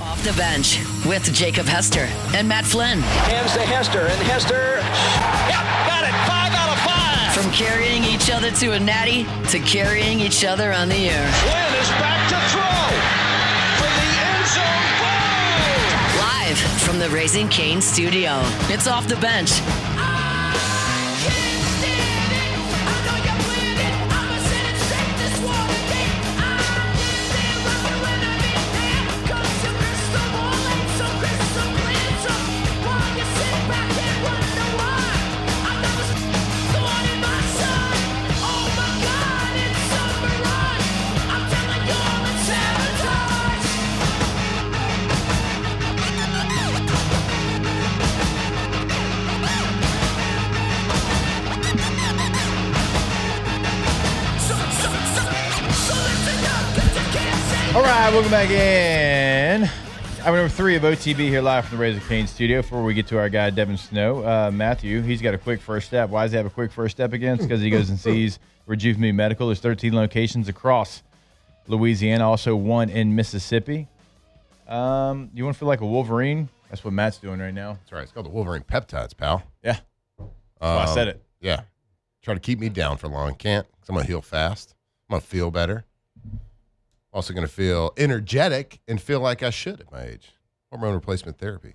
Off the bench with Jacob Hester and Matt Flynn. Hands to Hester, and Hester, yep, got it, 5 out of 5. From carrying each other to a natty to carrying each other on the air. Flynn is back to throw for the end zone goal. Live from the Raising Cane studio, it's Off the Bench. All right, welcome back in. Hour number 3 of OTB here live from the Raising Cane studio. Before we get to our guy, Devin Snow, Matthew, he's got a quick first step. Why does he have a quick first step again? It's because he goes and sees Rejuve Me Medical. There's 13 locations across Louisiana, also one in Mississippi. You want to feel like a Wolverine? That's what Matt's doing right now. That's right. It's called the Wolverine Peptides, pal. Yeah. I said it. Yeah. Try to keep me down for long. Can't, because I'm going to heal fast. I'm going to feel better. Also going to feel energetic and feel like I should at my age. Hormone replacement therapy.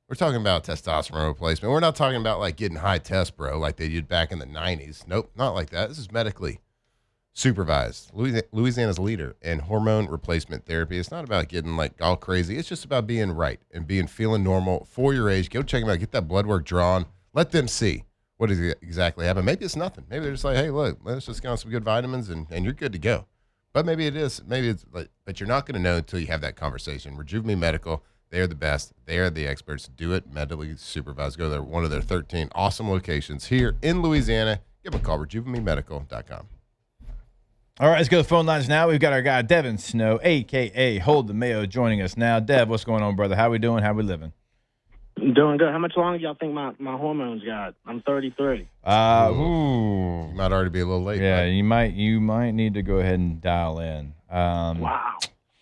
We're talking about testosterone replacement. We're not talking about like getting high test, bro, like they did back in the 90s. Nope, not like that. This is medically supervised. Louisiana's leader in hormone replacement therapy. It's not about getting like all crazy. It's just about being right and feeling normal for your age. Go check them out. Get that blood work drawn. Let them see what is exactly happening. Maybe it's nothing. Maybe they're just like, hey, look, let's just get on some good vitamins and you're good to go. But maybe it is. Maybe it's like, but you're not going to know until you have that conversation. Rejuve Me Medical, they are the best. They are the experts. Do it medically supervised. Go to one of their 13 awesome locations here in Louisiana. Give them a call, RejuveMeMedical.com. All right, let's go to the phone lines now. We've got our guy, Devin Snow, a.k.a. Hold the Mayo, joining us now. Dev, what's going on, brother? How we doing? How we living? I'm doing good. How much longer do y'all think my hormones got? I'm 33. You might already be a little late. Yeah, right? you might need to go ahead and dial in. Wow.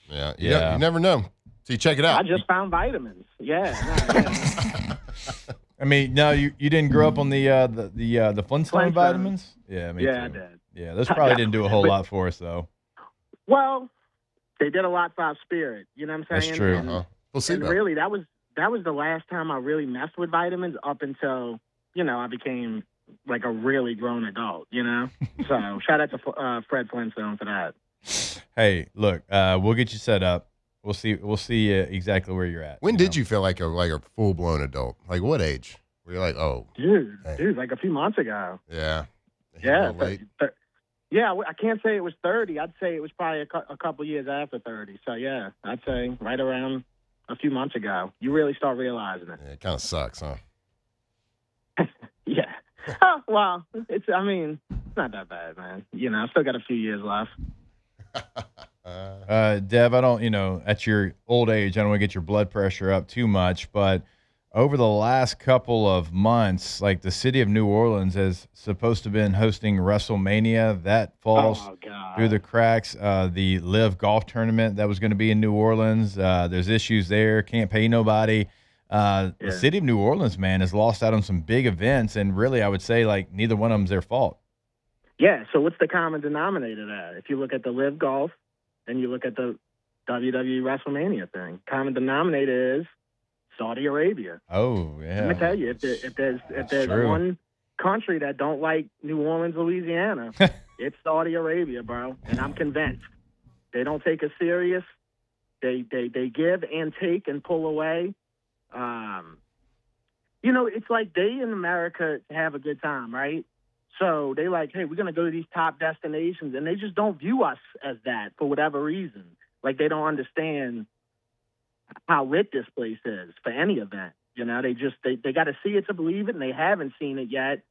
Yeah. You never know. So you check it out. I just found vitamins. Yeah. I mean, no, you didn't grow up on the Flintstone vitamins? Yeah, me too. I did. Yeah, those probably didn't do a whole lot for us, though. Well, they did a lot for our spirit. You know what I'm saying? That's true. And, We'll see. and really, that was the last time I really messed with vitamins up until, I became like a really grown adult, So shout out to Fred Flintstone for that. Hey, look, we'll get you set up. We'll see exactly where you're at. When did you feel like a full-blown adult? Like what age? Were you like, oh. Dude, like a few months ago. Yeah. Yeah. I can't say it was 30. I'd say it was probably a couple years after 30. So, yeah, I'd say right around a few months ago. You really start realizing it. Yeah, it kind of sucks, huh? Yeah. Well, it's not that bad, man. I still got a few years left. Dev, I don't, at your old age, I don't want to get your blood pressure up too much, but over the last couple of months, like the city of New Orleans is supposed to have been hosting WrestleMania. That falls through the cracks. The Live Golf Tournament that was going to be in New Orleans, there's issues there. Can't pay nobody. The city of New Orleans, man, has lost out on some big events, and really I would say like neither one of them's their fault. Yeah, so what's the common denominator there? If you look at the Live Golf and you look at the WWE WrestleMania thing, common denominator is Saudi Arabia. Oh, yeah. Let me tell you, if there's one country that don't like New Orleans, Louisiana, it's Saudi Arabia, bro. And I'm convinced. They don't take us serious. They give and take and pull away. It's like they in America have a good time, right? So they like, hey, we're going to go to these top destinations, and they just don't view us as that for whatever reason. Like they don't understand how lit this place is for any event. They got to see it to believe it, and they haven't seen it yet,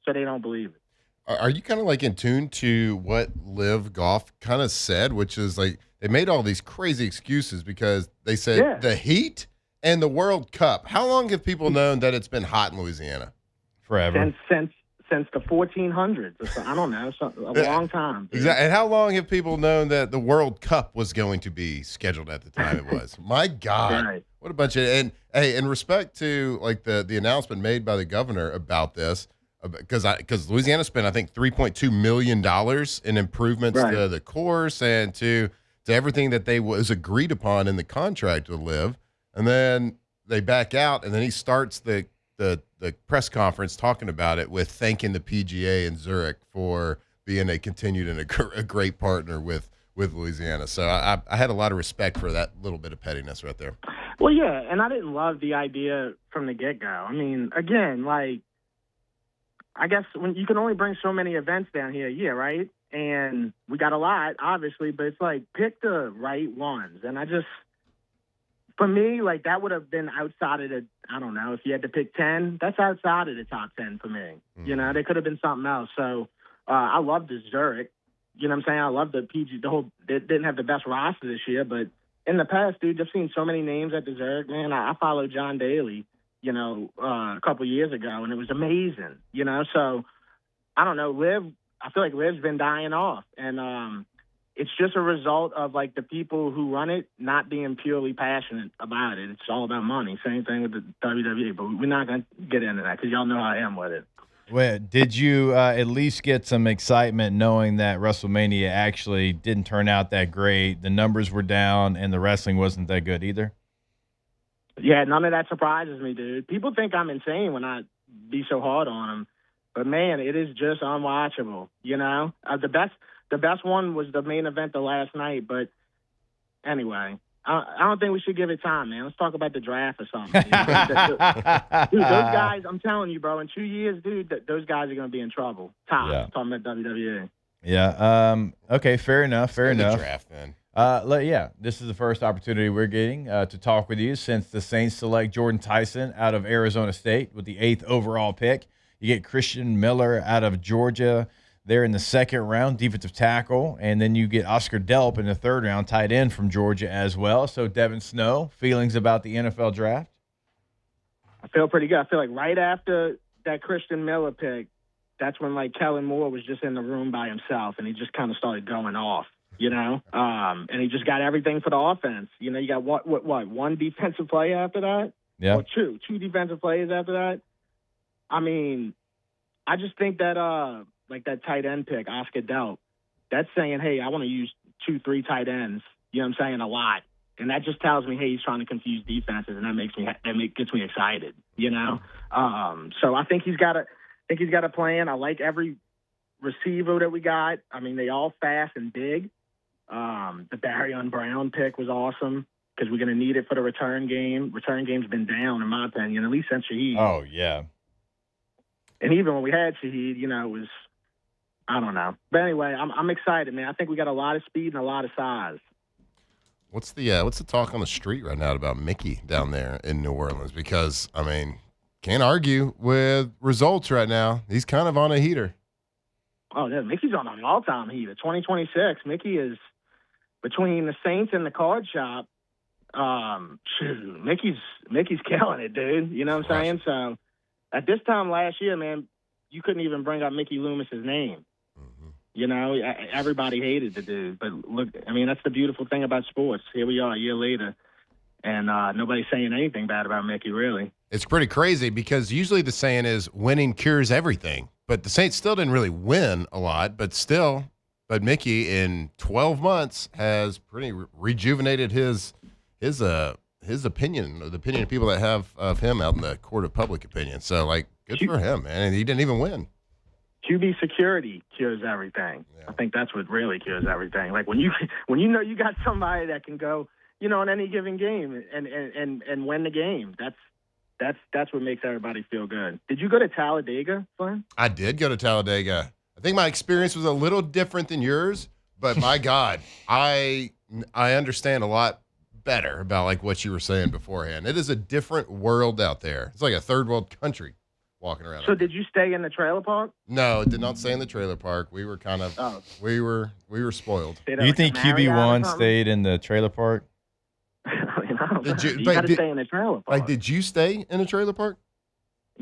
so they don't believe it. Are you kind of like in tune to what Live Golf kind of said, which is like they made all these crazy excuses because they said the heat and the World Cup. How long have people known that it's been hot in Louisiana? Forever. Since since the 1400s. Or so, I don't know, a long time. Dude. Exactly. And how long have people known that the World Cup was going to be scheduled at the time it was? My God. Right. What a bunch of – and, hey, in respect to, like, the announcement made by the governor about this, because Louisiana spent, I think, $3.2 million in improvements to the course and to everything that was agreed upon in the contract with Liv. And then they back out, and then he starts the press conference talking about it with thanking the PGA and Zurich for being a continued and a great partner with Louisiana. So I had a lot of respect for that little bit of pettiness right there. Well, yeah, and I didn't love the idea from the get-go. I mean, again, like, I guess when you can only bring so many events down here a year, right? And we got a lot, obviously, but it's like, pick the right ones. And for me, like, that would have been outside of I don't know, if you had to pick 10, that's outside of the top 10 for me. You know, there could have been something else. So I love the Zurich. You know what I'm saying? I love the PG. They didn't have the best roster this year, but in the past, dude, I've seen so many names at the Zurich. Man, I followed John Daly, you know, a couple years ago, and it was amazing, you know? So, I don't know, I feel like Liv's been dying off, and it's just a result of, like, the people who run it not being purely passionate about it. It's all about money. Same thing with the WWE, but we're not going to get into that because y'all know how I am with it. Well, did you at least get some excitement knowing that WrestleMania actually didn't turn out that great? The numbers were down, and the wrestling wasn't that good either? Yeah, none of that surprises me, dude. People think I'm insane when I be so hard on them, but man, it is just unwatchable. You know, the best one was the main event the last night. But anyway, I don't think we should give it time, man. Let's talk about the draft or something. Dude, those guys, I'm telling you, bro, in 2 years, dude, those guys are going to be in trouble. Talking about WWE. Yeah. Okay. Fair enough. Fair enough. Draft, then. This is the first opportunity we're getting to talk with you since the Saints select Jordan Tyson out of Arizona State with the 8th overall pick. You get Christian Miller out of Georgia there in the 2nd round, defensive tackle, and then you get Oscar Delp in the 3rd round, tight end from Georgia as well. So, Devin Snow, feelings about the NFL draft? I feel pretty good. I feel like right after that Christian Miller pick, that's when, like, Kellen Moore was just in the room by himself, and he just kind of started going off. You know, and he just got everything for the offense. You know, you got what one defensive play after that? Yeah. Or two defensive plays after that. I mean, I just think that like that tight end pick, Oscar Delp, that's saying, hey, I want to use 2-3 tight ends. You know what I'm saying? A lot, and that just tells me, hey, he's trying to confuse defenses, and that gets me excited. You know, so I think he's got a plan. I like every receiver that we got. I mean, they all fast and big. The Barrion Brown pick was awesome because we're going to need it for the return game. Return game's been down, in my opinion, at least since Shaheed. Oh, yeah. And even when we had Shaheed, you know, it was, I don't know. But anyway, I'm excited, man. I think we got a lot of speed and a lot of size. What's the talk on the street right now about Mickey down there in New Orleans? Because, I mean, can't argue with results right now. He's kind of on a heater. Oh, yeah, Mickey's on an all-time heater. 2026. Mickey is between the Saints and the card shop. Mickey's killing it, dude. You know what I'm saying? So at this time last year, man, you couldn't even bring up Mickey Loomis's name. Mm-hmm. You know, everybody hated the dude. But look, I mean, that's the beautiful thing about sports. Here we are a year later, and nobody's saying anything bad about Mickey, really. It's pretty crazy because usually the saying is winning cures everything. But the Saints still didn't really win a lot, but Mickey in 12 months has pretty rejuvenated his opinion, or the opinion of people that have of him out in the court of public opinion. So, like, good for him, man. And he didn't even win. QB security cures everything. Yeah. I think that's what really cures everything. Like when you know you got somebody that can go, you know, in any given game and win the game. That's what makes everybody feel good. Did you go to Talladega, Flynn? I did go to Talladega. I think my experience was a little different than yours, but my God, I understand a lot better about like what you were saying beforehand. It is a different world out there. It's like a third world country walking around. So did you stay in the trailer park? No, it did not stay in the trailer park. We were kind of we were spoiled. Do you think QB1 stayed in the trailer park? You got to stay in the trailer park. Like, did you stay in a trailer park?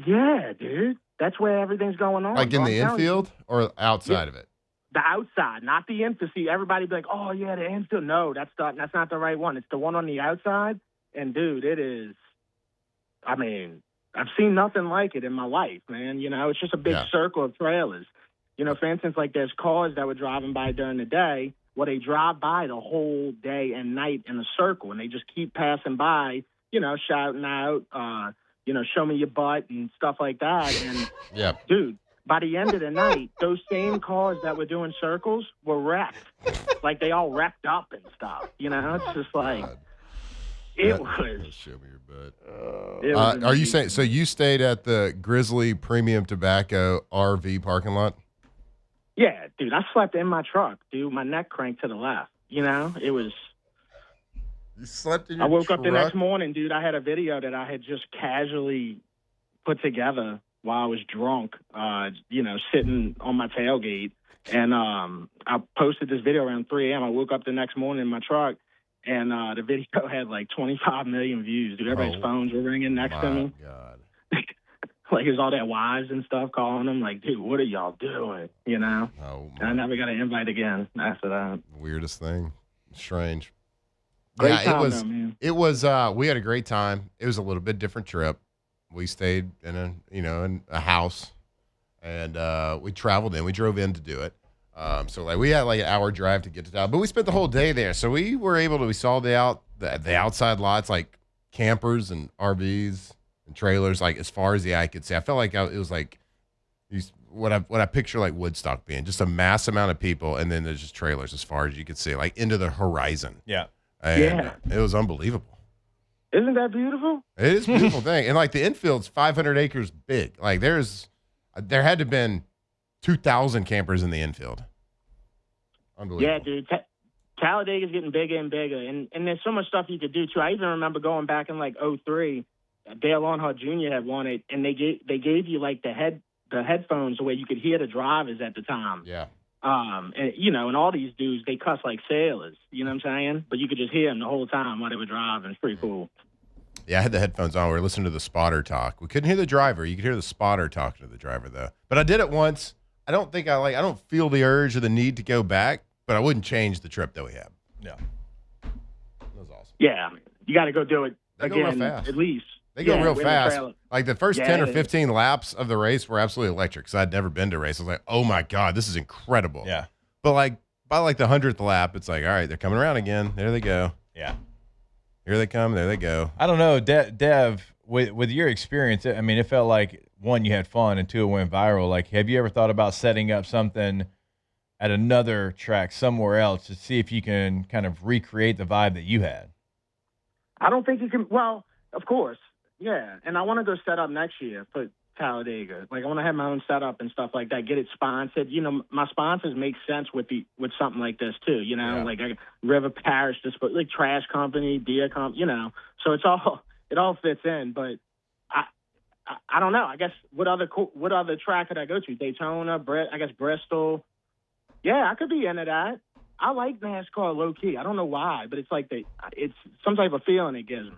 Yeah, dude. That's where everything's going on. Like in bro. the I'm telling you. infield or outside of it? The outside, not the infield. See, everybody be like, "Oh yeah, the infield." No, that's not the right one. It's the one on the outside. And dude, it is. I mean, I've seen nothing like it in my life, man. You know, it's just a big circle of trailers. You know, for instance, like there's cars that were driving by during the day. Well, they drive by the whole day and night in a circle, and they just keep passing by. You know, shouting out, show me your butt and stuff like that. And dude. By the end of the night, those same cars that were doing circles were wrecked. Like, they all wrecked up and stuff. You know, it's just like, it was. Show me your butt. Are you saying, so you stayed at the Grizzly Premium Tobacco RV parking lot? Yeah, dude, I slept in my truck, dude. My neck cranked to the left. You know, it was. You slept in your I woke truck? up the next morning, dude. I had a video that I had just casually put together while I was drunk, sitting on my tailgate. And I posted this video around 3 a.m. I woke up the next morning in my truck, and the video had like 25 million views. Dude, everybody's phones were ringing next to me. God. Like, there's all that wives and stuff calling them. Like, dude, what are y'all doing? You know? And I never got an invite again after that. Weirdest thing. Strange. Great time, though, man. It was, we had a great time. It was a little bit different trip. We stayed in a house, and we traveled in. We drove in to do it. So like we had like an hour drive to get to town, but we spent the whole day there. So we were able to. We saw the outside lots, like campers and RVs and trailers, like as far as the eye could see. I felt like it was like what I picture like Woodstock being, just a mass amount of people, and then there's just trailers as far as you could see, like into the horizon. Yeah, and it was unbelievable. Isn't that beautiful? It is a beautiful thing. And like the infield's 500 acres big. Like there had to have been 2,000 campers in the infield. Unbelievable. Yeah, dude. Talladega's getting bigger and bigger. And there's so much stuff you could do too. I even remember going back in like 2003, Dale Earnhardt Jr. had won it, and they gave you like the headphones where you could hear the drivers at the time. Yeah. And all these dudes, they cuss like sailors, you know what I'm saying? But you could just hear them the whole time while they were driving. It's pretty cool. Yeah, I had the headphones on. We were listening to the spotter talk. We couldn't hear the driver. You could hear the spotter talking to the driver, though. But I did it once. I don't feel the urge or the need to go back, but I wouldn't change the trip that we had. Yeah. That was awesome. Yeah, you got to go do it again, at least. They go real fast. Like the first 10 or 15 laps of the race were absolutely electric because I'd never been to a race. I was like, oh my God, this is incredible. Yeah. But like by like the 100th lap, it's like, all right, they're coming around again. There they go. Yeah. Here they come. There they go. I don't know, Dev, with your experience, I mean, it felt like, one, you had fun, and two, it went viral. Like, have you ever thought about setting up something at another track somewhere else to see if you can kind of recreate the vibe that you had? I don't think you can. Well, of course. Yeah, and I want to go set up next year for Talladega. Like, I want to have my own setup and stuff like that, get it sponsored. You know, my sponsors make sense with something like this, too, you know, like River Parish, like trash company, beer company, you know. So it all fits in. But I don't know. I guess what other track could I go to? Daytona, Bristol. Yeah, I could be into that. I like NASCAR low key. I don't know why, but it's like it's some type of feeling it gives me.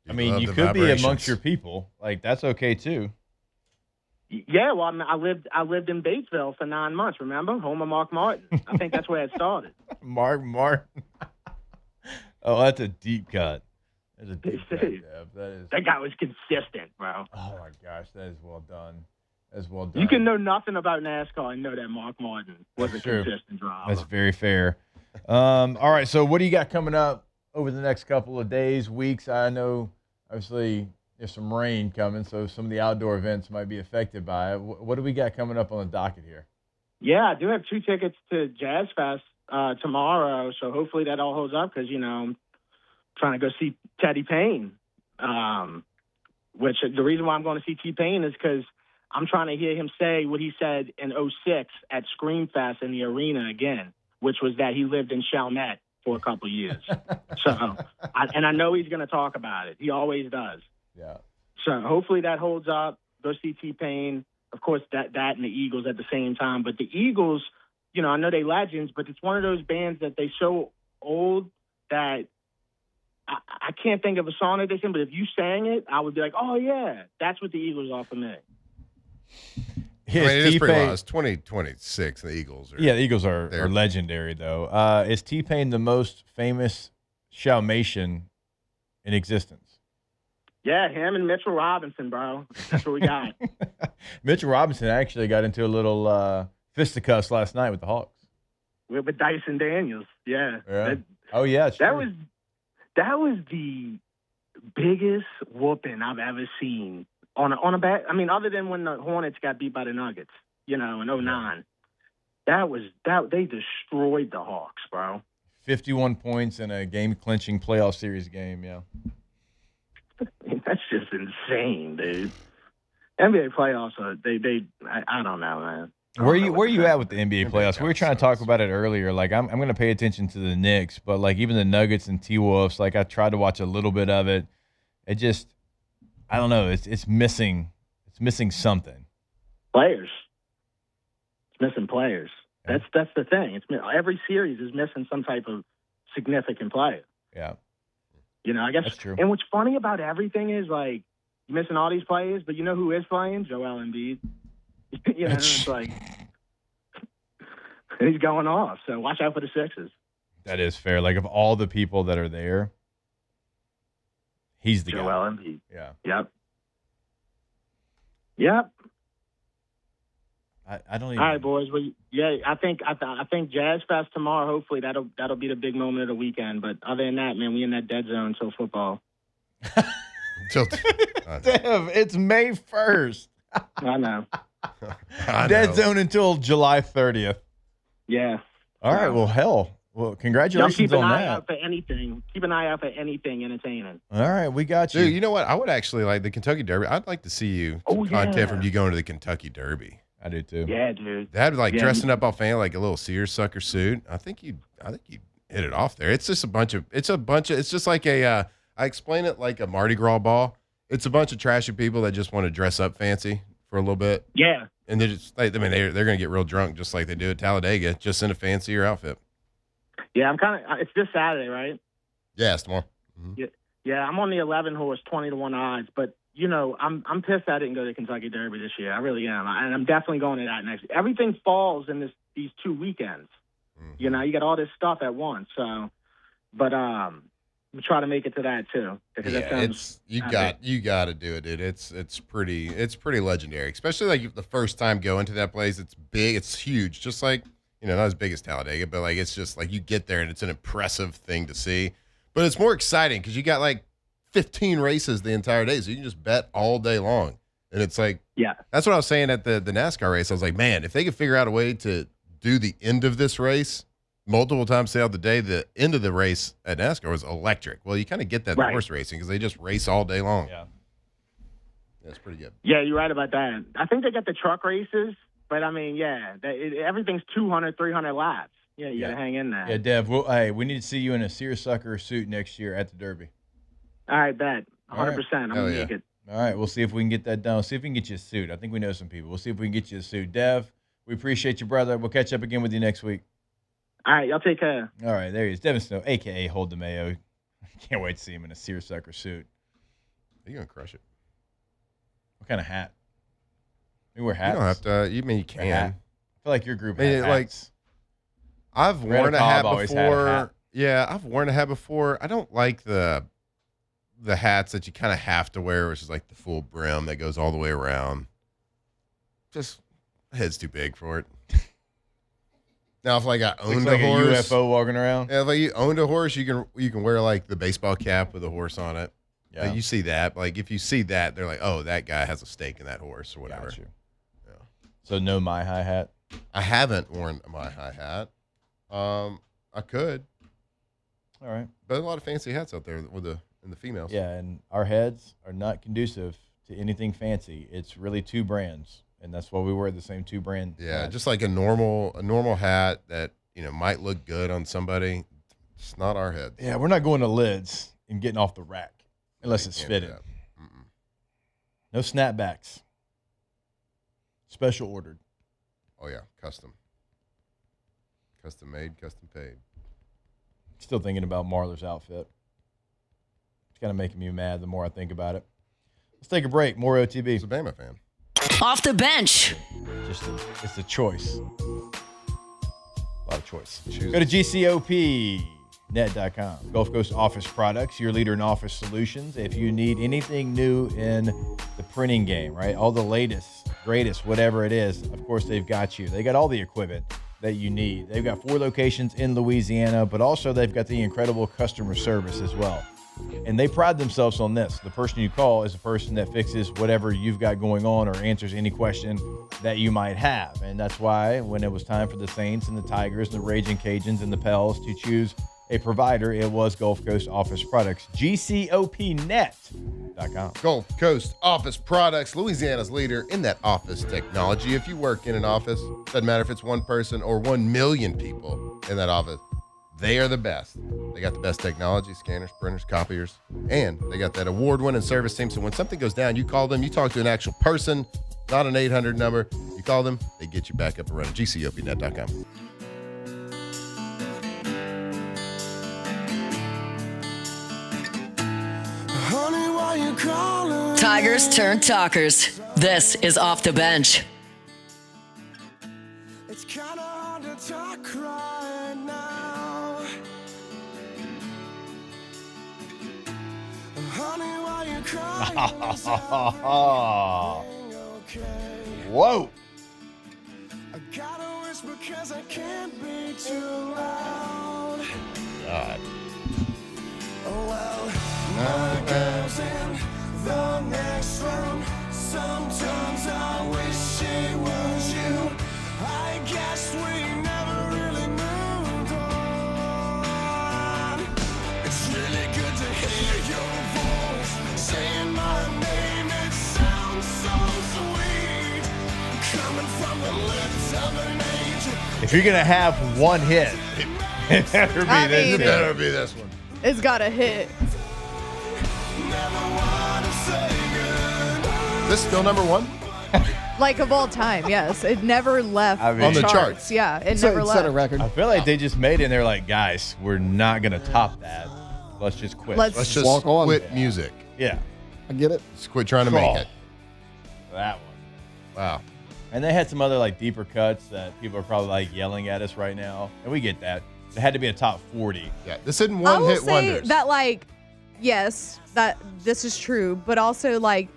I mean, you could be amongst your people. Like, that's okay too. Yeah, well, I lived in Batesville for 9 months. Remember, home of Mark Martin. I think that's where it started. Mark Martin. Oh, that's a deep cut. That's a deep cut, Dev. That guy was consistent, bro. Oh my gosh, that is well done. That's well done. You can know nothing about NASCAR and know that Mark Martin was a consistent driver. That's very fair. All right, so what do you got coming up over the next couple of days, weeks? I know, obviously, there's some rain coming, so some of the outdoor events might be affected by it. What do we got coming up on the docket here? Yeah, I do have 2 tickets to Jazz Fest tomorrow, so hopefully that all holds up because, you know, I'm trying to go see Teddy Payne, which the reason why I'm going to see T-Pain is because I'm trying to hear him say what he said in 2006 at Screamfest in the arena again, which was that he lived in Chalmette for a couple years. So, I know he's going to talk about it. He always does. Yeah. So hopefully that holds up. Go see T-Pain. Of course, that and the Eagles at the same time. But the Eagles, you know, I know they legends, but it's one of those bands that they so old that I can't think of a song that they sing, but if you sang it, I would be like, oh, yeah, that's what the Eagles are for me. I mean, it is pretty long. It's 2026, the Eagles. The Eagles are legendary, though. Is T-Pain the most famous Shalmation in existence? Yeah, him and Mitchell Robinson, bro. That's what we got. Mitchell Robinson actually got into a little fisticuffs last night with the Hawks. With Dyson Daniels, yeah. That was the biggest whooping I've ever seen on a bat. I mean, other than when the Hornets got beat by the Nuggets, in 2009. They destroyed the Hawks, bro. 51 points in a game-clinching playoff series game, yeah. That's just insane, dude. NBA playoffs are I don't know, man. Where you at with the NBA playoffs? We were trying to talk about it earlier. Like I'm going to pay attention to the Knicks, but like even the Nuggets and T-Wolves, like I tried to watch a little bit of it. It just, I don't know. It's missing. It's missing something. Players. It's missing players. Yeah. That's the thing. Every series is missing some type of significant player. Yeah. I guess that's true. And what's funny about everything is like you're missing all these players, but you know who is playing? Joel Embiid. It's like he's going off. So watch out for the Sixers. That is fair. Like of all the people that are there, he's the Joel guy. Embiid. Yeah. Yep. I don't even. All right, boys. Well, yeah, I think Jazz Fest tomorrow. Hopefully that'll be the big moment of the weekend. But other than that, man, we in that dead zone until football. Dev, it's May 1st. I know. Dead zone until July 30th. Yeah. All right. Well, hell. Well, congratulations keep an on eye that. out for anything. Keep an eye out for anything entertaining. All right, we got you. Dude, you know what? I would actually like the Kentucky Derby. I'd like to see you content from you going to the Kentucky Derby. I do too. Yeah, dude. That dressing up off like a little seersucker suit. I think you hit it off there. It's just it's just like a I explain it like a Mardi Gras ball. It's a bunch of trashy people that just want to dress up fancy for a little bit. Yeah. And they're just they're going to get real drunk just like they do at Talladega, just in a fancier outfit. Yeah, it's this Saturday, right? Yeah, it's tomorrow. Mm-hmm. Yeah, I'm on the 11 horse, 20-1 odds, but I'm pissed I didn't go to the Kentucky Derby this year. I really am, and I'm definitely going to that next. Everything falls in these 2 weekends. Mm-hmm. You got all this stuff at once. So, but we try to make it to that too. Because you got to do it, dude. It's pretty legendary, especially like the first time going to that place. It's big, it's huge, just like not as big as Talladega, but like it's just like you get there and it's an impressive thing to see. But it's more exciting because you got like 15 races the entire day, so you can just bet all day long. And it's like, yeah, that's what I was saying at the NASCAR race. I was like, man, if they could figure out a way to do the end of this race multiple times throughout the day, the end of the race at NASCAR was electric. Well, you kind of get that in horse racing because they just race all day long. Yeah. That's pretty good. Yeah, you're right about that. I think they got the truck races, but I mean, everything's 200, 300 laps. Yeah, you got to hang in there. Yeah, Dev, we need to see you in a seersucker suit next year at the Derby. All right, bet. 100%. I'm going to make it. All right, we'll see if we can get that done. See if we can get you a suit. I think we know some people. We'll see if we can get you a suit. Dev, we appreciate you, brother. We'll catch up again with you next week. All right, y'all take care. All right, there he is. Devin Snow, a.k.a. Hold the Mayo. Can't wait to see him in a seersucker suit. You're going to crush it. What kind of hat? You wear hats? You don't have to. You can. I feel like your group has hats. I've worn a hat before. Yeah, I've worn a hat before. I don't like the hats that you kind of have to wear, which is like the full brim that goes all the way around. Just head's too big for it. Now, if I owned a horse, a UFO walking around. Yeah, if you owned a horse, you can wear like the baseball cap with a horse on it. Yeah, like you see that. Like if you see that, they're like, oh, that guy has a stake in that horse or whatever. Got you. Yeah. So no my high hat. I haven't worn my high hat. I could. All right, but there's a lot of fancy hats out there in the females. Yeah, and our heads are not conducive to anything fancy. It's really 2 brands. And that's why we wear the same 2 brand. Yeah, hats. Just like a normal hat that might look good on somebody. It's not our heads. Yeah, we're not going to lids and getting off the rack unless it's fitted. No snapbacks. Special ordered. Oh yeah, custom made, custom paid. Still thinking about Marlar's outfit. kind of making me mad the more I think about it. Let's take a break. More OTB. He's a Bama fan. Off the bench. It's a choice. A lot of choice. Go to GCOPnet.com. Gulf Coast Office Products, your leader in office solutions. If you need anything new in the printing game, right? All the latest, greatest, whatever it is, of course, they've got you. They got all the equipment that you need. They've got 4 locations in Louisiana, but also they've got the incredible customer service as well. And they pride themselves on this. The person you call is the person that fixes whatever you've got going on or answers any question that you might have. And that's why when it was time for the Saints and the Tigers and the Raging Cajuns and the Pels to choose a provider, it was Gulf Coast Office Products. GCOPnet.com. Gulf Coast Office Products, Louisiana's leader in that office technology. If you work in an office, doesn't matter if it's one person or 1 million people in that office, they are the best. They got the best technology, scanners, printers, copiers, and they got that award-winning service team. So when something goes down, you call them, you talk to an actual person, not an 800 number. You call them, they get you back up and running. GCOPnet.com. Tigers turn talkers. This is Off the Bench. It's kind of hard to talk right now. Honey, why you crying? Is everything okay? Whoa. I gotta whisper because I can't be too loud. God. Oh well, my girl's in the next room. Sometimes I wish it was you. I guess we never really moved on. It's really good to hear your voice saying my name. It sounds so sweet coming from the lips of an angel. If you're going to have one hit, it better be I this. mean- It better be this one. It's got a hit. Never wanna say goodbye. This still number 1? Like of all time, yes. It never left I mean- On the charts. charts. Yeah, it So never it left. set a record. I feel like they just made it and they're like, guys, we're not going to top that. Let's just quit. Let's just Walk on. quit music. Yeah. I get it. Just quit trying to make it. That one. Wow. And they had some other like deeper cuts that people are probably like yelling at us right now. And we get that. It had to be a top 40. Yeah, this isn't I one will hit say wonders. that, like, yes, that this is true, but also, like,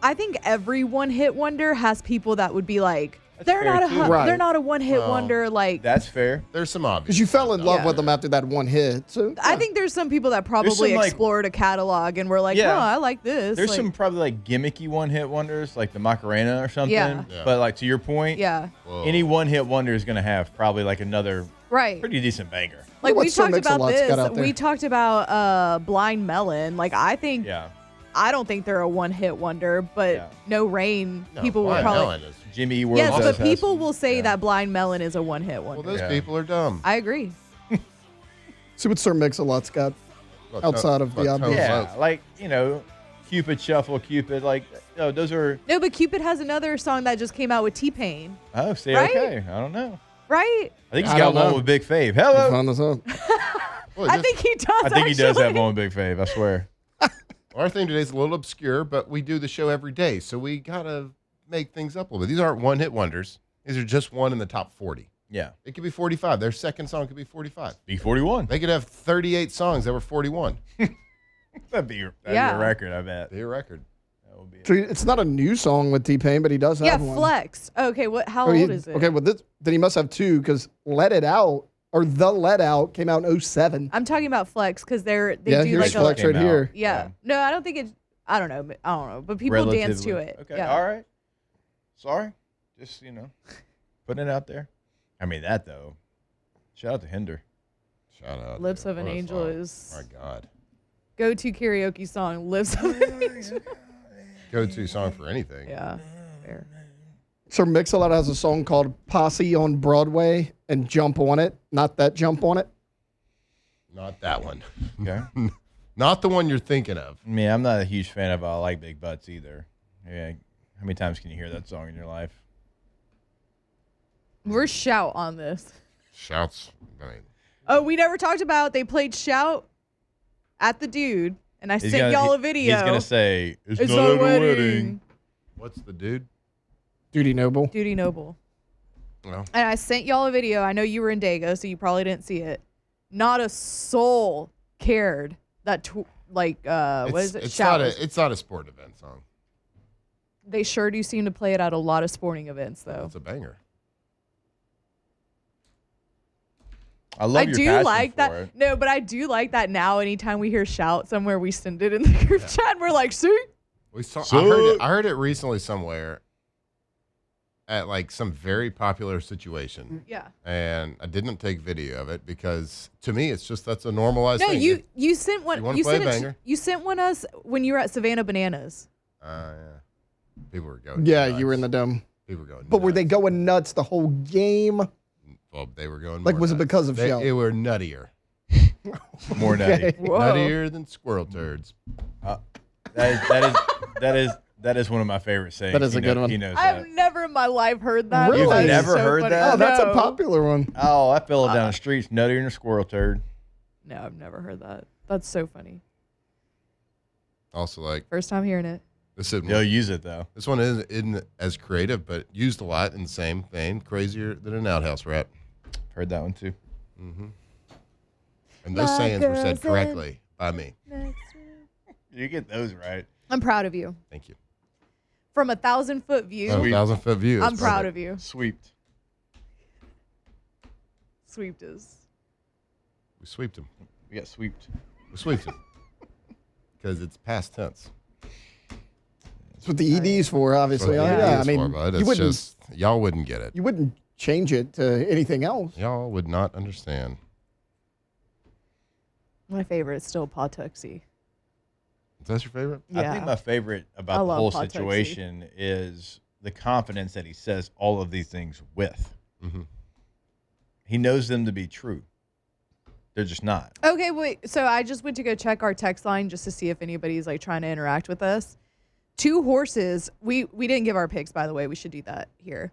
I think every one-hit wonder has people that would be like, That's they're fair, not too. Right. they're not a one-hit Well, wonder. Like, That's fair. There's some obvious. Because you fell in love Yeah. with them after that one hit. So I think there's some people that probably some, like- explored a catalog and were like, Yeah. oh, I like this. There's like, some probably like gimmicky one hit wonders, like the Macarena or something. Yeah. Yeah. But like to your point, yeah, Whoa. any one hit wonder is going to have probably like another right. pretty decent banger. Like What we Sir talked about Mix-a-Lot's got this. out there? We talked about Blind Melon. Like I think Yeah. I don't think they're a one-hit wonder, but Yeah. No Rain. No, people will Blind probably Melon is- Jimmy Eat World yes, does but have people some- will say yeah. that Blind Melon is a one-hit wonder. Well, those Yeah. people are dumb. I agree. see what Sir Mix-a-Lot's got. What, outside of the what, obvious. Tone Yeah, Loc? like, you know, Cupid Shuffle, Cupid, like, no, those are, No, but Cupid has another song that just came out with T-Pain, oh, see, Right? okay. I don't know. right? I think he's I got don't one know. with Big Fave. You Hello. found this out. Well, I just- think he does. I think he does have actually. one with Big Fave, I swear. Our theme today is a little obscure, but we do the show every day, so we gotta make things up a little bit. These aren't one-hit wonders. These are just one in the top 40. Yeah. It could be 45. Their second song could be 45. B41. They could have 38 songs that were 41. That'd be a Yeah. record, I bet. Their record. That would be So it's not a new song with T-Pain, but he does have Yeah, one. Flex. Okay, what? How Oh, he- old is it? Okay, well, then he must have two because Let It Out or The Let Out came out in 07. I'm talking about Flex because they Yeah, do here's like Flex a right Came out. here. yeah. No, I don't think it's. I don't know. But people dance to Relatively. it. Okay, Yeah. all right. Sorry. Just, putting it out there. I mean, that, though. Shout out to Hinder. Shout out. Lips dude. of an What a Angel song. is My God. go-to karaoke song. Lips of an Angel. Go-to song for anything. Yeah. Fair. Sir Mix-a-Lot has a song called Posse on Broadway and Jump on It. Not that Jump on It. Not that one. Okay. Not the one you're thinking of. I mean, I'm not a huge fan of I Like Big Butts either. Yeah. How many times can you hear that song in your life? We're Shout on this. Shouts. I mean, Oh, we never talked about they played Shout at the Dude And I sent y'all a video. He's gonna say it's It's not a a wedding. What's the dude? Duty Noble. Duty Noble. Well, And I sent y'all a video. I know you were in Dago, so you probably didn't see it. Not a soul cared that, what is it? Showers. It's not a sport event song. They sure do seem to play it at a lot of sporting events, though. It's a banger. I love I your do passion like for that. it. No, but I do like that now. Anytime we hear shout somewhere, we send it in the group chat. And we're like, see? I heard it recently somewhere at like some very popular situation. Yeah. And I didn't take video of it because to me it's just that's a normalized No, thing. you sent one. You wanna You play sent a it. banger? You sent one us when you were at Savannah Bananas. Yeah. People were going. Yeah, nuts. you were in the dome. People were going. But were they nuts. going nuts the whole game? Well, they were going. Like, more was it nuts. because of Shell? They were nuttier. More nutty. Okay. Whoa. Nuttier than squirrel turds. That is one of my favorite sayings. That is a good one. He knows I've that. never in my life heard that. Really? That is You've never heard funny. that? Oh, that's a No. popular one. Oh, that fella down the street's nuttier than a squirrel turd. No, I've never heard that. That's so funny. Also, like First time hearing it. They'll use it though. this one isn't as creative, but used a lot in the same vein. Crazier than an outhouse rat. Heard that one too. And those My sayings were said girl's in- correctly by me. You get those right. I'm proud of you. Thank you. From 1,000-foot view, 1,000-foot view. I'm proud of you. Sweeped. Sweeped is. We sweeped him. We got sweeped. We sweeped him. Because it's past tense. That's what the ED's for, obviously. That's what Yeah, it I is mean, for, bud. you It's wouldn't, just y'all wouldn't get it. you wouldn't change it to anything else. Y'all would not understand. My favorite is still Pawtuxie. Is that your favorite? Yeah. I think my favorite I about the love whole Pawtuxie. situation is the confidence that he says all of these things with. Mhm. He knows them to be true. They're just not. Okay, wait. So I just went to go check our text line just to see if anybody's like trying to interact with us. 2 horses. We didn't give our picks, by the way. We should do that here.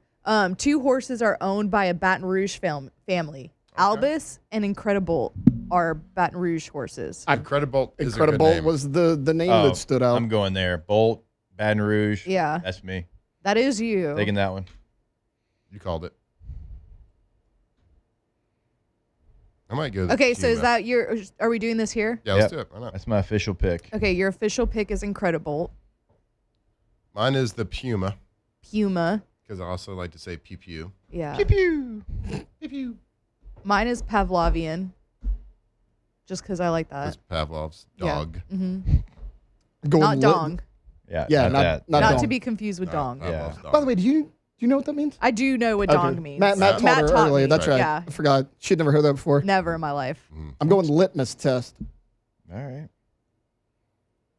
2 horses are owned by a Baton Rouge family. Albus and Incredible are Baton Rouge horses. Incredible is a good Incredible name. was the name Oh, that stood out. I'm going there. Bolt, Baton Rouge. Yeah. That's me. That is you. Taking that one. You called it. I might go. Okay, so is Puma. that your? Are we doing this here? Yeah, let's Yep. do it. Why not? That's my official pick. Okay, your official pick is Incredible. Mine is the Puma Puma. because I also like to say pew pew. Yeah. Pew pew. Mine is Pavlovian. Just because I like That's that. Pavlov's dog. Yeah. Mm-hmm. Going Not lit- dong. Yeah. Yeah, not that. not Not dong. to be confused with dong. Pavlov's dog. By the way, do you know what that means? I do know what Okay. dong means. Matt taught her earlier. me. That's right. Yeah. I forgot. She'd never heard that before. Never in my life. I'm going litmus test. All right.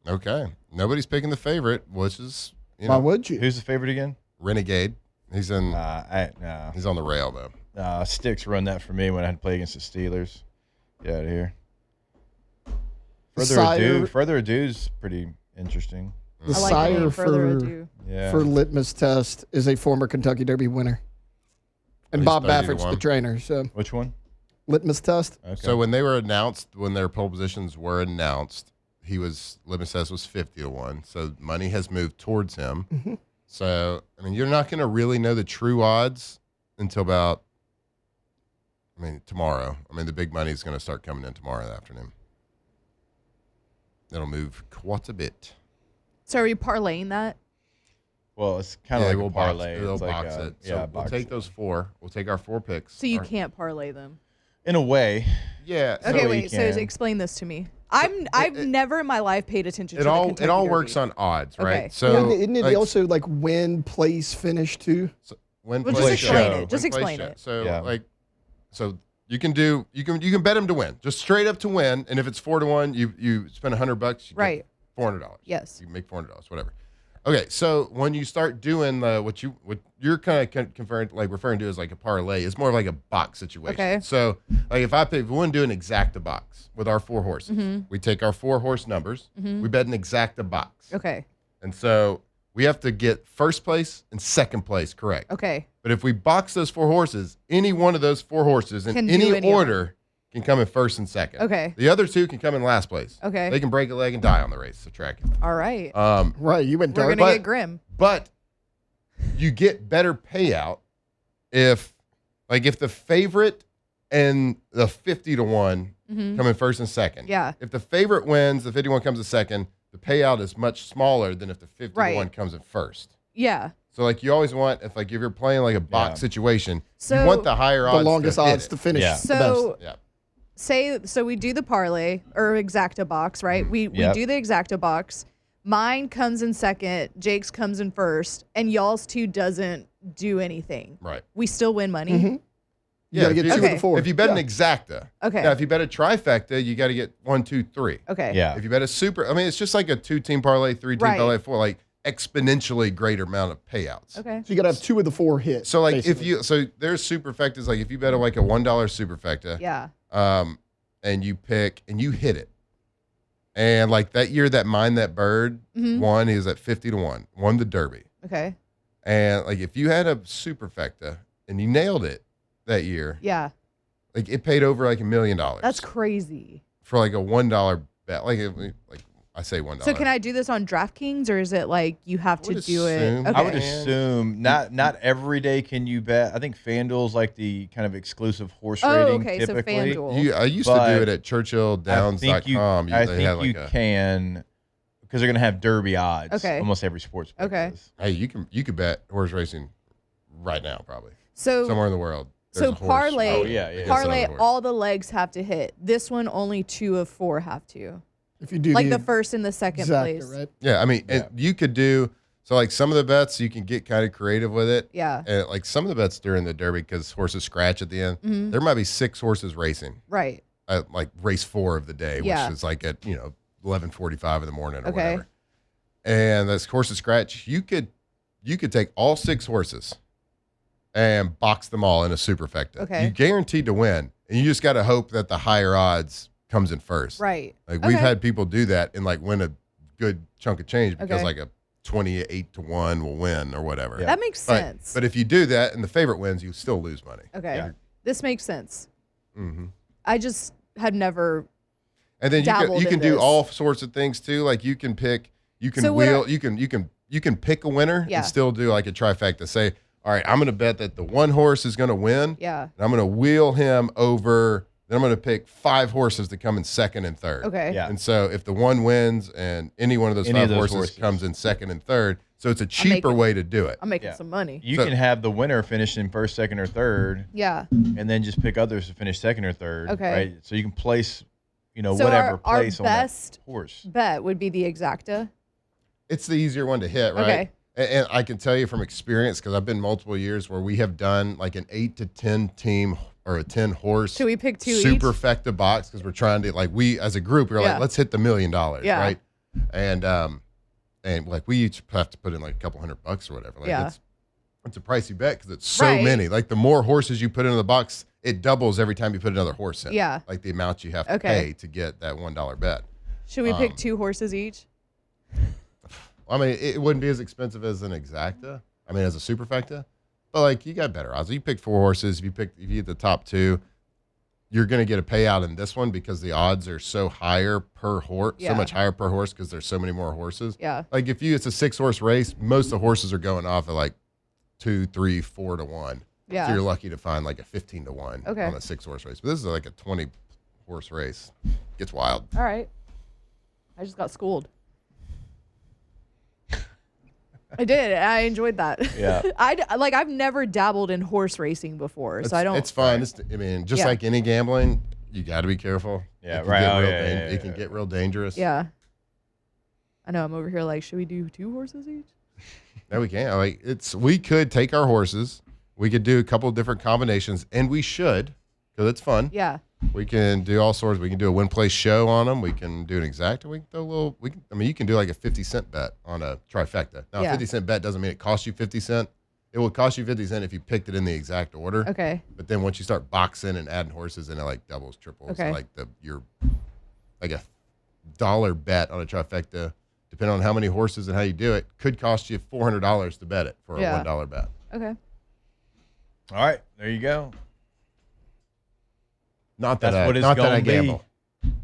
Okay. Nobody's picking the favorite, which is Why would you? Who's the favorite again? Renegade. He's in. No. He's on the rail though. Sticks run that for me when I had to play against the Steelers. Get out of here. Further ado's pretty interesting. The I like the sire name Further for Ado. Yeah. for litmus test is a former Kentucky Derby winner, and He's Bob 30 to Baffert's the 1. trainer. So Which one? litmus test. Okay. So when they were announced, when their pole positions were announced, litmus test was 50 to 1. So money has moved towards him. Mm-hmm. So I mean, you're not going to really know the true odds until about, tomorrow. The big money is going to start coming in tomorrow afternoon. It'll move quite a bit. So are you parlaying that? Well, it's kind of like we'll a parlay. We'll It's like box a- it. Yeah, So we'll box take it. those 4. We'll take our 4 picks. So you Our- can't parlay them. In a way. Yeah. So Okay, you wait. So can. explain this to me. I've never in my life paid attention to it the all Kentucky it all Derby. works on odds, right? Okay. So Isn't it like, also like win, place, finish too? when Well, just play explain show. it. Just When play explain show. it. So Yeah. so you can bet him to win, just straight up to win. And if it's 4 to 1, you spend $100, you Right. get $400. Yes. You make $400, whatever. Okay, so when you start doing what you're kind of referring to as like a parlay, it's more of like a box situation. Okay. So like if we want to do an exacta box with our 4 horses, Mm-hmm. we take our 4 horse numbers, we bet an exacta box. Okay. And so we have to get first place and second place correct. Okay. But if we box those 4 horses, any one of those 4 horses in Can do any any of order can come in first and second. Okay. The other 2 can come in last place. Okay. They can break a leg and die on the race. So track it. All right. Right, you went We're dark. gonna get grim. But you get better payout if the favorite and the 50 to 1 come in first and second. Yeah. If the favorite wins, the 51 comes in second, the payout is much smaller than if the 51 comes in first. Yeah. So you always want if you're playing a box situation, So you want the higher odds. The longest to hit odds it. to finish. Yeah. the So best. Yeah. so we do the parlay or exacta box, right? We do the exacta box. Mine comes in second, Jake's comes in first, and y'all's 2 doesn't do anything. Right. We still win money. You gotta get if 2 you- of the 4. If you bet an exacta, Okay. Now, if you bet a trifecta, you got to get 1, 2, 3. Okay. Yeah. If you bet a super, it's just like a 2-team parlay, 3-team Right. parlay, 4, exponentially greater amount of payouts. Okay. So you gotta have 2 of the 4 hits. So basically. there's superfectas, if you bet a $1 superfecta, Yeah. and you pick and you hit it, and that year that Mind That Bird won, he was at 50 to 1, won the Derby, Okay. and if you had a superfecta and you nailed it that year, Yeah. it paid over $1 million. That's crazy. for a $1 bet. I say $1. So can I do this on DraftKings, or is it you have to would do it? assume- Okay. I would assume not every day can you bet. I think FanDuel's the kind of exclusive horse rating okay. So typically. FanDuel. I used to But do it at ChurchillDowns.com. I They think had you can because they're going to have Derby odds. Okay. Almost every sports book Okay. does. Hey, you could bet horse racing right now, probably So somewhere in the world. There's so a horse parlay. Oh, yeah, yeah. against Parlay. another horse. All the legs have to hit. This one only 2 of 4 have to. if you do The first and the second exacta, place. right? Yeah, and you could do some of the bets you can get kind of creative with it. Yeah. And some of the bets during the Derby because horses scratch at the end. There might be 6 horses racing. Right. Race 4 of the day, Yeah. which is at 11:45 in the morning or Okay. whatever. And this horses scratch, you could take all 6 horses and box them all in a superfecta. Okay. You guaranteed to win, and you just got to hope that the higher odds comes in first. Right. We've Okay. had people do that and win a good chunk of change because Okay. a 28 to 1 will win or whatever. Yeah. That makes sense. But if you do that and the favorite wins, you still lose money. Okay. Yeah. This makes sense. Mm-hmm. I just had never. And then dabbled you can in do this. all sorts of things too. You can pick, you can So what wheel, are- you can pick a winner Yeah. and still do a trifecta. Say, all right, I'm going to bet that the one horse is going to win. Yeah. And I'm going to wheel him over. Then I'm going to pick 5 horses to come in second and third. Okay. Yeah. And so if the one wins and any one of those Any 5 of those horses horses. comes in second and third, so it's a cheaper making- way to do it. I'm making Yeah. some money. You So- can have the winner finish in first, second, or third, Yeah. and then just pick others to finish second or third. Okay. Right. So you can place, So whatever our place on that best horse. bet would be the exacta. It's the easier one to hit, right? Okay. And I can tell you from experience because I've been multiple years where we have done an 8 to 10 team or a 10 horse. Should we pick 2 each? superfecta box because we're trying to we as a group we're Yeah. let's hit the $1 million, Yeah. right? And we each have to put in a couple $100 or whatever. Yeah. It's a pricey bet because it's so Right. many. The more horses you put into the box, it doubles every time you put another horse in. Yeah. The amount you have to Okay. pay to get that $1 bet. Should we pick 2 horses each? It wouldn't be as expensive as an exacta. As a superfecta, but you got better odds. You pick 4 horses. If you get the top 2, you're going to get a payout in this one because the odds are so higher per horse, Yeah. so much higher per horse because there's so many more horses. Yeah. It's a 6-horse race, most of the horses are going off at 2, 3, 4 to 1. Yeah. So you're lucky to find a 15 to 1 Okay. on a 6-horse race. But this is a 20-horse race. Gets wild. All right. I just got schooled. I did. I enjoyed that. Yeah. I've never dabbled in horse racing before, so I don't. It's fun. Just Yeah. like any gambling, you got to be careful. Yeah, It can right. get Oh, real yeah, yeah, It can yeah. get real dangerous. Yeah. I know. I'm over here should we do 2 horses each? No, we can't. We could take our horses. We could do a couple of different combinations, and we should because it's fun. Yeah. We can do all sorts. We can do a win-place show on them. We can do an exacta. We can throw a little. You can do a 50-cent bet on a trifecta. Now, Yeah. a 50-cent bet doesn't mean it costs you 50 cents. It will cost you 50 cents if you picked it in the exact order. Okay. But then once you start boxing and adding horses, then it doubles, triples. Okay. Your a $1 bet on a trifecta, depending on how many horses and how you do it, could cost you $400 to bet it for a Yeah. $1 bet. Okay. All right. There you go. Not that That's what it's not that gonna I be. gamble.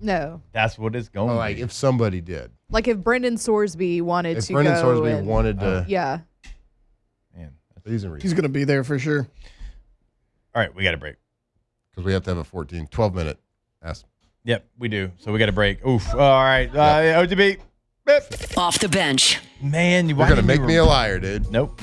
No. That's what it's going Well, to like be. if somebody did. Like if Brendan Sorsby wanted If to Brendan go Sorsby and- wanted to, Yeah. Man. he's in reason. He's going to be there for sure. All right, we got a break. Because we have to have a 12-minute ask. Yep, we do. So we got a break. Oof. All right. OTB. Beep. Off the bench. Man, You're going to make me a liar, dude. Nope.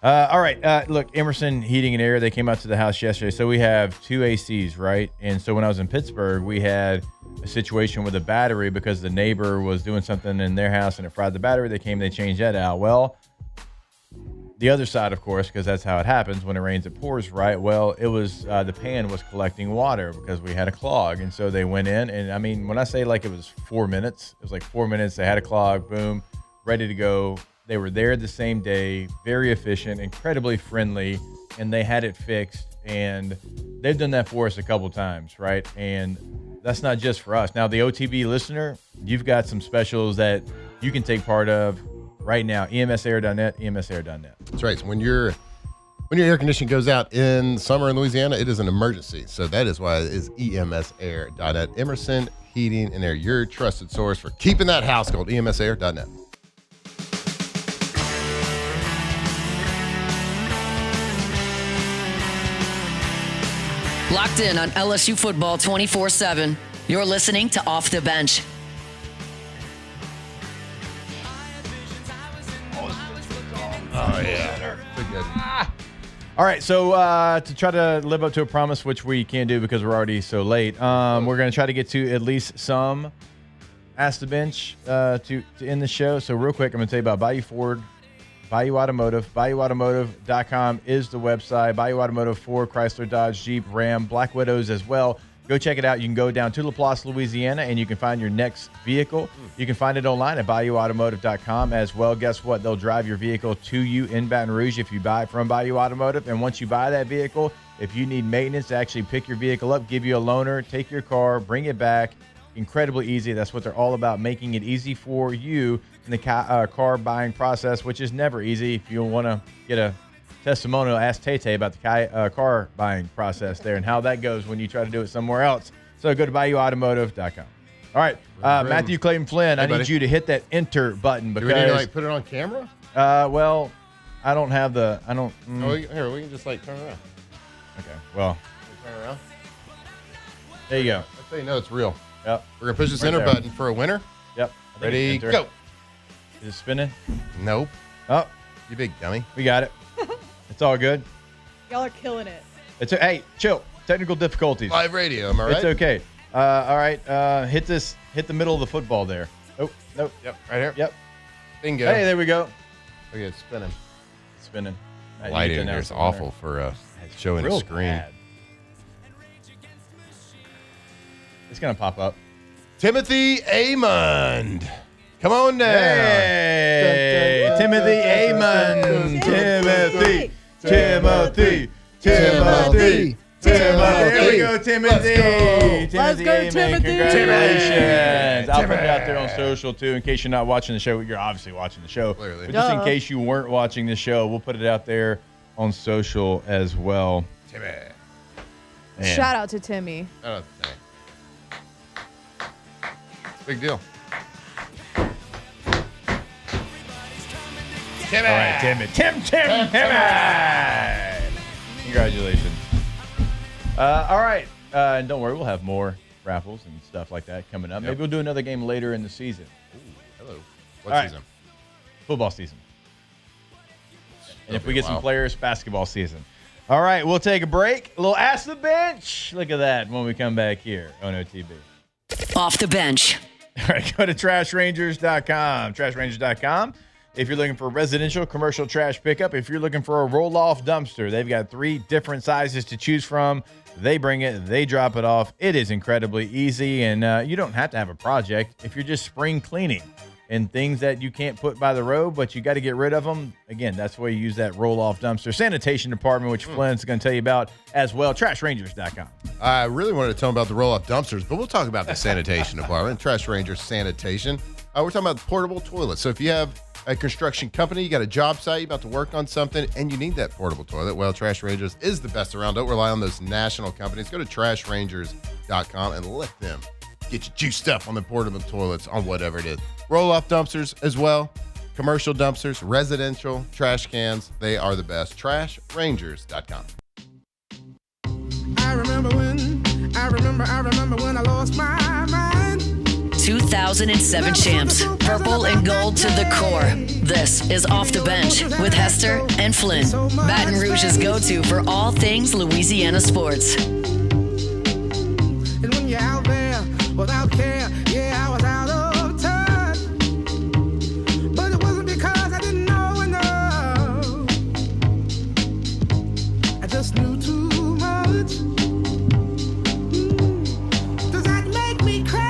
All right. Look, Emerson Heating and Air, they came out to the house yesterday. So we have 2 ACs, right? And so when I was in Pittsburgh, we had a situation with a battery because the neighbor was doing something in their house and it fried the battery. They came, they changed that out. Well, the other side, of course, because that's how it happens. When it rains, it pours, right? Well, it was the pan was collecting water because we had a clog. And so they went in. And, I mean, when I say like it was 4 minutes, it was like 4 minutes. They had a clog, boom, ready to go. They were there the same day, very efficient, incredibly friendly, and they had it fixed. And they've done that for us a couple times, right? And that's not just for us. Now, the OTB listener, you've got some specials that you can take part of right now. EMSair.net, EMSair.net. That's right. So when your air conditioning goes out in summer in Louisiana, it is an emergency. So that is why it is EMSair.net. Emerson Heating and Air, your trusted source for keeping that house cold. EMSair.net. Locked in on LSU football 24/7. You're listening to Off the Bench. Oh, yeah. Good. All right, so to try to live up to a promise, which we can't do because we're already so late, we're going to try to get to at least some Ask the Bench to end the show. So real quick, I'm going to tell you about Bayou Ford, Bayou Automotive. BayouAutomotive.com is the website. Bayou Automotive, Ford, Chrysler, Dodge, Jeep, Ram, Black Widows as well. Go check it out. You can go down to LaPlace, Louisiana, and you can find your next vehicle. You can find it online at BayouAutomotive.com as well. Guess what? They'll drive your vehicle to you in Baton Rouge if you buy it from Bayou Automotive. And once you buy that vehicle, if you need maintenance to actually pick your vehicle up, give you a loaner, take your car, bring it back. Incredibly easy. That's what they're all about, making it easy for you in the car buying process, which is never easy. If you want to get a testimonial, ask Tay about the car buying process there and how that goes when you try to do it somewhere else. So go to BayouAutomotive.com. All right, Matthew Clayton Flynn, I need you to hit that enter button because Do we need to put it on camera? Well, I don't have the Here, we can just turn around. Okay, well, Turn around. there you go. That's how you know it's real. Yep. We're gonna push this Right enter there. button for a winner. Yep. I think Ready, it's enter. go. Is it spinning? Nope. Oh, You big dummy. we got it. It's all good. Y'all are killing it. Hey, chill. Technical difficulties. Live radio, am I right? It's okay. All right. Hit the middle of the football there. Oh, nope. Yep, right here. Yep. Bingo. Hey, there we go. Okay, it's spinning. Spinning. Now you Lighting get in to here announce is the winner. awful for showing a Real screen. bad. It's gonna pop up. Timothy Amond. Come on down. Hey, Timothy Amon. Timothy. Timothy. Timothy. There we go, Timothy. Let's go, Amon, Timothy. Congratulations. I'll put it out there on social too in case you're not watching the show. You're obviously watching the show. Clearly. But just in Duh. case you weren't watching the show, we'll put it out there on social as well. Timmy. Man. Shout out to Timmy. Oh, dang. Big deal. Timmy. All right, Timmy. Congratulations. All right. And don't worry, we'll have more raffles and stuff like that coming up. Yep. Maybe we'll do another game later in the season. Hello. All What right. season? Football season. And if we be a get some while. players, basketball season. All right, we'll take a break. A little Ask the Bench. Look at that when we come back here on OTB. Off the Bench. All right, go to trashrangers.com. Trashrangers.com. If you're looking for residential, commercial trash pickup, if you're looking for a roll-off dumpster, they've got 3 different sizes to choose from. They bring it, they drop it off. It is incredibly easy, and you don't have to have a project if you're just spring cleaning and things that you can't put by the road, but you got to get rid of them. Again, that's why you use that roll-off dumpster. Sanitation department, which Flynn's going to tell you about as well. Trashrangers.com. I really wanted to tell them about the roll-off dumpsters, but we'll talk about the sanitation department, Trash Ranger Sanitation. We're talking about portable toilets. So if you have a construction company, you got a job site, you're about to work on something, and you need that portable toilet. Well, Trash Rangers is the best around. Don't rely on those national companies. Go to trashrangers.com and let them get you juiced up on the portable toilets on whatever it is. Roll-off dumpsters as well. Commercial dumpsters, residential trash cans. They are the best. Trashrangers.com. I remember when I lost my mind. 2007 champs, purple and gold to the core. This is Off the Bench with Hester and Flynn, Baton Rouge's go-to for all things Louisiana sports. And when you're out there without care, yeah, I was out of touch. But it wasn't because I didn't know enough. I just knew too much. Does that make me crazy?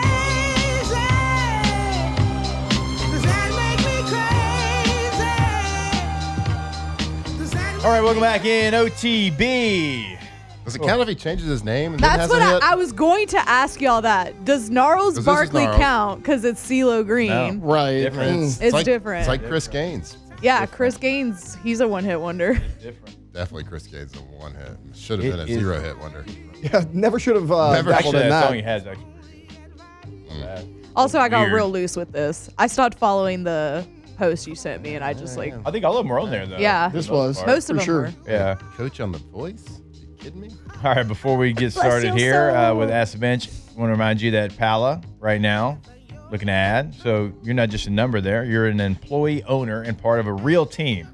Does that make me crazy? Does that All right, welcome back in OTB. Does it count if he changes his name? And That's then what has a hit? I was going to ask y'all that. Does Gnarls this is Barkley Gnarls. count because it's CeeLo Green? No. Right. Different. It's like, different. It's like Chris Gaines. Yeah, Chris Gaines, he's a one-hit wonder. Different. Definitely Chris Gaines a one hit. Should have been a It is- 0-hit wonder. Yeah, never should have Never dabbled Actually, in that that. song he has actually pretty good. Not bad. Also, I got Weird. real loose with this. I stopped following the post you sent me, and I just like, I think all of them were on there, though. Yeah. This For the most was. part. most of For them sure. were. Yeah. Coach on The Voice? You kidding me? All right, before we get Bless started your here soul. with Ask the Bench, I want to remind you that Pala right now looking to add. So you're not just a number there. You're an employee owner and part of a real team.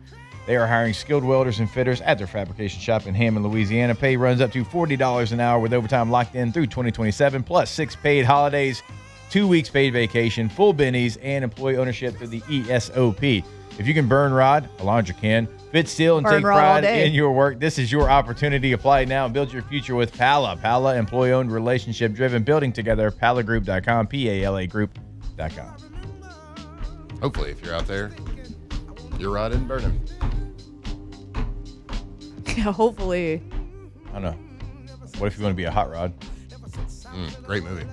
They are hiring skilled welders and fitters at their fabrication shop in Hammond, Louisiana. Pay runs up to $40 an hour with overtime locked in through 2027, plus 6 paid holidays, 2 weeks paid vacation, full bennies, and employee ownership through the ESOP. If you can burn rod, Alondra can. Fit steel and Burn take rod all pride day. in your work. This is your opportunity. Apply now and build your future with Pala. Pala, employee-owned, relationship-driven, building together. PalaGroup.com, PALAGroup.com. Hopefully, if you're out there, your rod isn't burning. Yeah, hopefully. I don't know. What if you want to be a hot rod? Great movie.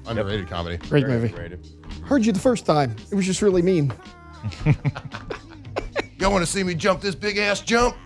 Underrated comedy. Great Very movie. underrated. Heard you the first time. It was just really mean. Y'all want to see me jump this big ass jump?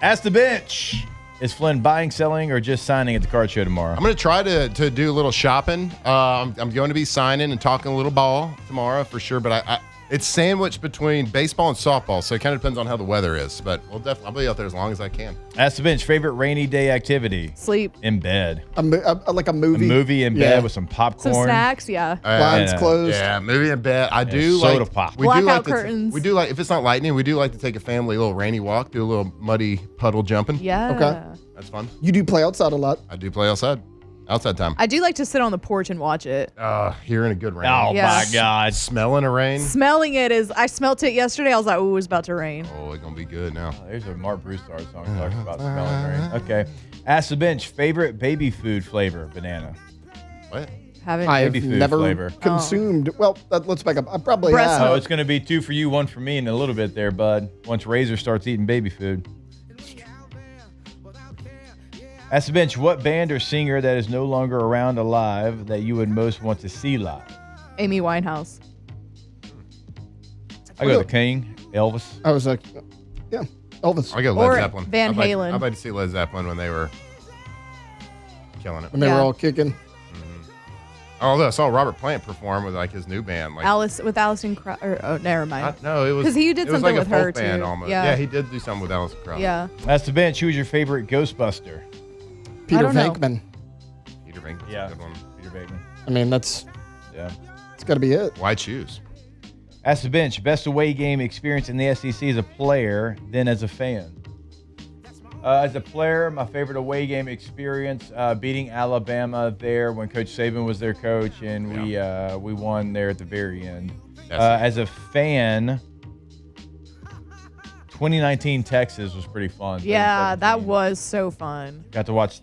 Ask the Bench. Is Flynn buying, selling, or just signing at the card show tomorrow? I'm going to try to do a little shopping. I'm going to be signing and talking a little ball tomorrow for sure, but it's sandwiched between baseball and softball, so it kind of depends on how the weather is. But I'll be out there as long as I can. Ask the Bench. Favorite rainy day activity? Sleep. In bed. Like a movie. A movie in Yeah. bed with some popcorn. Some snacks, yeah. Blinds Yeah. closed. Yeah, movie in bed. I do soda like pop. We do Blackout like curtains. We do like if it's not lightning, we do like to take a family little rainy walk, do a little muddy puddle jumping. Yeah. Okay. That's fun. You do play outside a lot. I do play outside time. I do like to sit on the porch and watch it. Hearing a good rain. Oh, Yeah. my God. Smelling a rain. Smelling it is, I smelt it yesterday. I was like, ooh, it's about to rain. Oh, it's gonna be good now. There's a Mark Broussard song talking about smelling rain. Okay. Ask the Bench. Favorite baby food flavor? Banana. What? Haven't. I have Baby food never flavor. consumed. Well, let's back up. I probably Breast have. milk. Oh, it's going to be 2 for you, 1 for me in a little bit there, bud. Once Razor starts eating baby food. Ask the Bench. What band or singer that is no longer around alive that you would most want to see live? Amy Winehouse. I go the King, Elvis. I was like, yeah, Elvis. I go Or Led Zeppelin. Van Halen. I'd like to see Led Zeppelin when they were killing it. When they were Yeah. all kicking. Although I saw Robert Plant perform with like his new band. Like, Allison oh, never mind. no, it was 'Cause he did it was something like with a folk her, band too. almost. Yeah. He did do something with Alison Krauss. Yeah. Ask the Bench. Who's your favorite Ghostbuster? Peter don't know. Venkman. Peter Venkman's Yeah. a good one. Peter Bateman. I mean, it's Yeah. got to be it. Why choose? Ask the Bench. Best away game experience in the SEC as a player, then as a fan. As a player, my favorite away game experience, beating Alabama there when Coach Saban was their coach, and we won there at the very end. As a fan, 2019 Texas was pretty fun. Yeah, 37. that was so fun. Got to watch.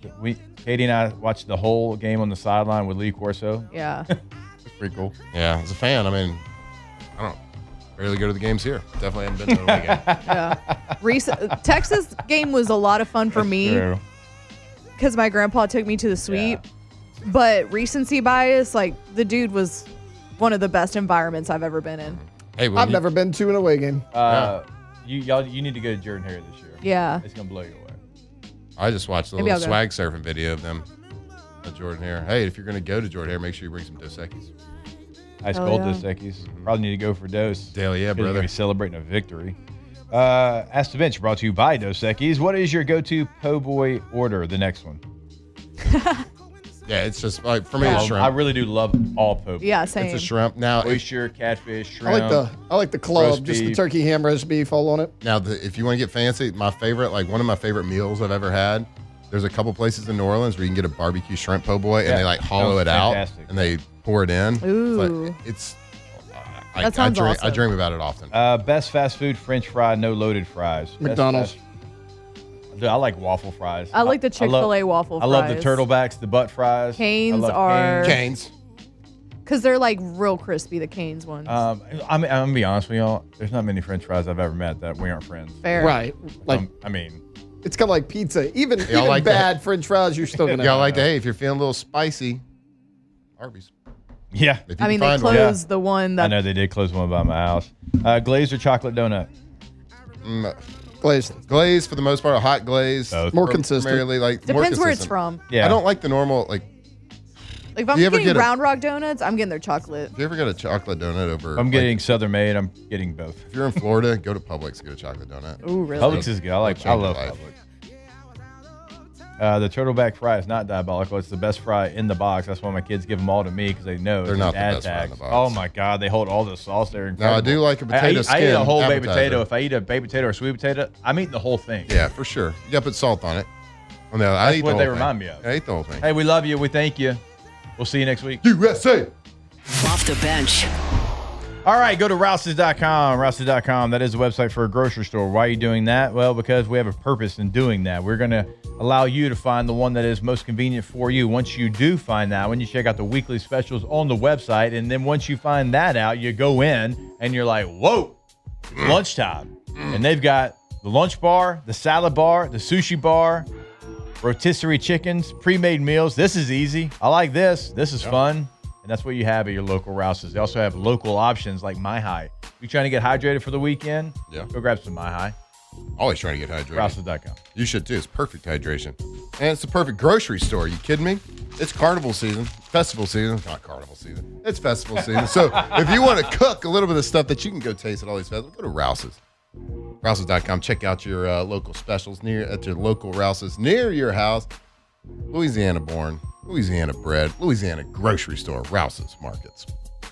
Katie and I watched the whole game on the sideline with Lee Corso. Yeah. It's pretty cool. Yeah, as a fan, I mean, I don't rarely go to the games here. Definitely haven't been to an away game. Yeah. Texas game was a lot of fun for me True. because my grandpa took me to the suite. But recency bias, like the dude was one of the best environments I've ever been in. Hey, I've never been to an away game. You need to go to Jordan Hare this year. Yeah. It's gonna blow you away. I just watched a Maybe little I'll go. swag surfing video of them at Jordan Hare. Hey, if you're going to go to Jordan Hare, make sure you bring some Dos Equis. Ice Hell cold yeah. Dos Equis. Probably need to go for Dos. Hell yeah, You're gonna brother. be celebrating a victory. Ask the Bench brought to you by Dos Equis. What is your go-to po' boy order? The next one. Yeah, it's just like for me, Yeah. it's shrimp. I really do love all po'. Yeah, same. It's a shrimp. Now, Oyster, catfish, shrimp. I like the club, roast just the beef. turkey ham roast beef all on it. if you want to get fancy, my favorite, like one of my favorite meals I've ever had. There's a couple places in New Orleans where you can get a barbecue shrimp po' boy, and Yeah, they like hollow sounds it out fantastic. and they pour it in. Ooh. That sounds I awesome. dream about it often. Best fast food French fry, no loaded fries. Best McDonald's. Dude, I like waffle fries. I like the love- Chick-fil-A waffle I love the fries. turtlebacks, the butt fries. Canes I love are- Cane's. Canes. Because they're like real crispy, the Canes ones. I'm gonna be honest with y'all. There's not many French fries I've ever met that we aren't friends. Fair. Right. Like, I mean, it's kind of like pizza. Even like bad French fries, you're still going to Y'all like that? Hey, if you're feeling a little spicy, Arby's. yeah. If you I mean, can they find one. closed the one I that know they did close one by my house. Glazed or chocolate donut? glazed. Glaze for the most part, a hot glaze. Both. More consistent. Primarily, like more depends where it's consistent. from. Yeah. I don't like the normal like. Like if I'm Do you ever getting get a- Round Rock donuts, I'm getting their chocolate. If you ever got a chocolate donut over, I'm like, getting Southern Made. I'm getting both. if you're in Florida, go to Publix, get a chocolate donut. Ooh, really? Publix is good. I Change love your life. Publix. The turtleback fry is not diabolical. It's the best fry in the box. That's why my kids give them all to me because they know They're it's not the ad best fry in tags. the box. Oh my god, they hold all the sauce. They're Now, I incredible. do like a potato I skin eat a whole baked appetizer. potato. If I eat a baked potato or sweet potato, I'm eating the whole thing. Yeah, for sure. You got to put salt on it. Oh, no, I That's eat what the they whole thing. remind me of. I ate the whole thing. Hey, we love you. We thank you. We'll see you next week. USA. Off the bench. All right, go to Rouses.com. Rouses.com. That is the website for a grocery store. Why are you doing that? Well, because we have a purpose in doing that. We're going to allow you to find the one that is most convenient for you. Once you do find that one, you check out the weekly specials on the website. And then once you find that out, you go in and you're like, whoa, it's lunchtime. And they've got the lunch bar, the salad bar, the sushi bar, rotisserie chickens, pre-made meals. This is easy. I like this. This is fun. And that's what you have at your local Rouses. They also have local options like My High. You trying to get hydrated for the weekend? Yeah. Go grab some My High. Always trying to get hydrated. Rouses.com. You should too. It's perfect hydration. And it's the perfect grocery store. You kidding me? It's carnival season, festival season. Not carnival season. It's festival season. So if you want to cook a little bit of stuff that you can go taste at all these festivals, go to Rouses. Rouses.com. Check out your local specials at your local Rouses near your house. Louisiana born, Louisiana bred, Louisiana grocery store, Rouses Markets.